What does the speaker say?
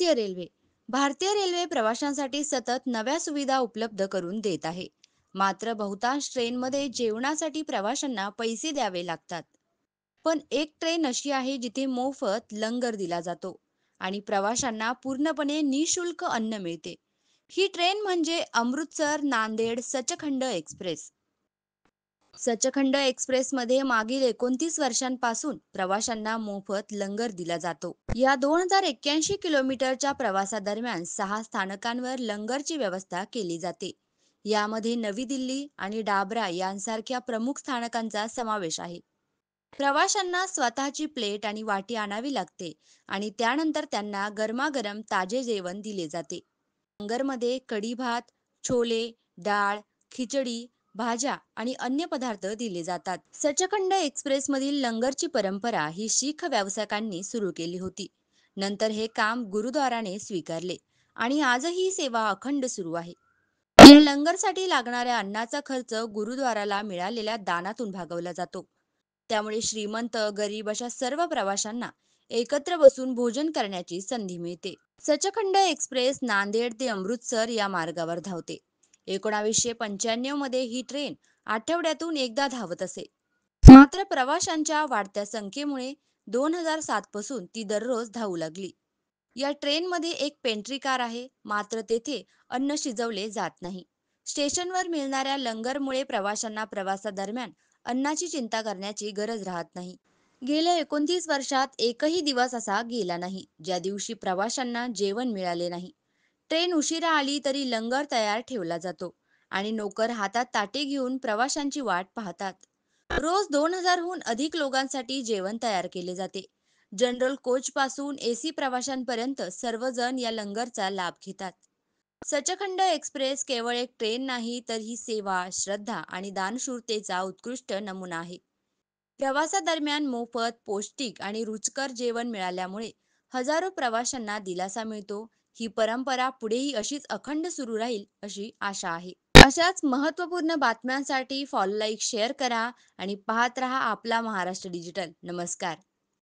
भारतीय रेल्वे भारतीय रेल्वे प्रवाशांसाठी सतत नव्या सुविधा उपलब्ध करून देत आहे. मात्र बहुतांश ट्रेनमध्ये जेवणासाठी प्रवाशांना पैसे द्यावे लागतात. पण एक ट्रेन अशी आहे जिथे मोफत लंगर दिला जातो आणि प्रवाशांना पूर्णपणे निशुल्क अन्न मिळते. ही ट्रेन म्हणजे अमृतसर नांदेड सचखंड एक्सप्रेस. सचखंड एक्सप्रेसमध्ये मागील 29 वर्षांपासून प्रवाशांना मोफत लंगर दिला जातो. या 2081 किलोमीटरच्या प्रवासादरम्यान 6 स्थानकांवर लंगरची व्यवस्था केली जाते. यामध्ये नवी दिल्ली आणि डाबरा यांसारख्या प्रमुख स्थानकांचा समावेश आहे. प्रवाशांना स्वतःची प्लेट आणि वाटी आणावी लागते आणि त्यानंतर त्यांना गरमागरम ताजे जेवण दिले जाते. लंगरमध्ये कढी भात, छोले, डाळ, खिचडी, भाज्या आणि अन्य पदार्थ दिले जातात. सचखंड एक्सप्रेसमधील लंगरची परंपरा ही शीख व्यावसायिकांनी सुरू केली होती. नंतर हे काम गुरुद्वाराने स्वीकारले आणि आजही ही सेवा अखंड सुरू आहे. या लंगरसाठी लागणाऱ्या अन्नाचा खर्च गुरुद्वाराला मिळालेल्या दानातून भागवला जातो. त्यामुळे श्रीमंत, गरीब अशा सर्व प्रवाशांना एकत्र बसून भोजन करण्याची संधी मिळते. सचखंड एक्सप्रेस नांदेड ते अमृतसर या मार्गावर धावते. 1995 मध्ये ही ट्रेन आठवड्यातून एकदा धावत असे. मात्र प्रवाशांच्या वाढत्या संख्येमुळे 2007 पासून ती दररोज धावू लागली. या ट्रेनमध्ये एक पेंट्री कार आहे, मात्र तेथे अन्न शिजवले जात नाही. स्टेशनवर मिळणाऱ्या लंगरमुळे प्रवाशांना प्रवासादरम्यान अन्नाची चिंता करण्याची गरज राहत नाही. गेल्या 29 वर्षात एकही दिवस असा गेला नाही ज्या दिवशी प्रवाशांना जेवण मिळाले नाही. ट्रेन उशिरा आली तरी लंगर तयार ठेवला जातो आणि नोकर हातात ताटे घेऊन प्रवाशांची वाट पाहतात. रोज 2000हून अधिक लोकांसाठी जेवण तयार केले जाते. जनरल कोच पासून एसी प्रवाशांपर्यंत सर्वजण या लंगरचा लाभ घेतात. सचखंड एक्सप्रेस केवळ एक ट्रेन नाही, तर ही सेवा, श्रद्धा आणि दानशूरतेचा उत्कृष्ट नमुना आहे. प्रवासादरम्यान मोफत, पौष्टिक आणि रुचकर जेवण मिळाल्यामुळे हजारो प्रवाशांना दिलासा मिळतो. ही परंपरा पुढेही अशीच अखंड सुरू राहील अशी आशा आहे. अशाच महत्त्वपूर्ण बातम्यांसाठी फॉलो, लाईक, शेअर करा आणि पाहत रहा आपला महाराष्ट्र डिजिटल. नमस्कार.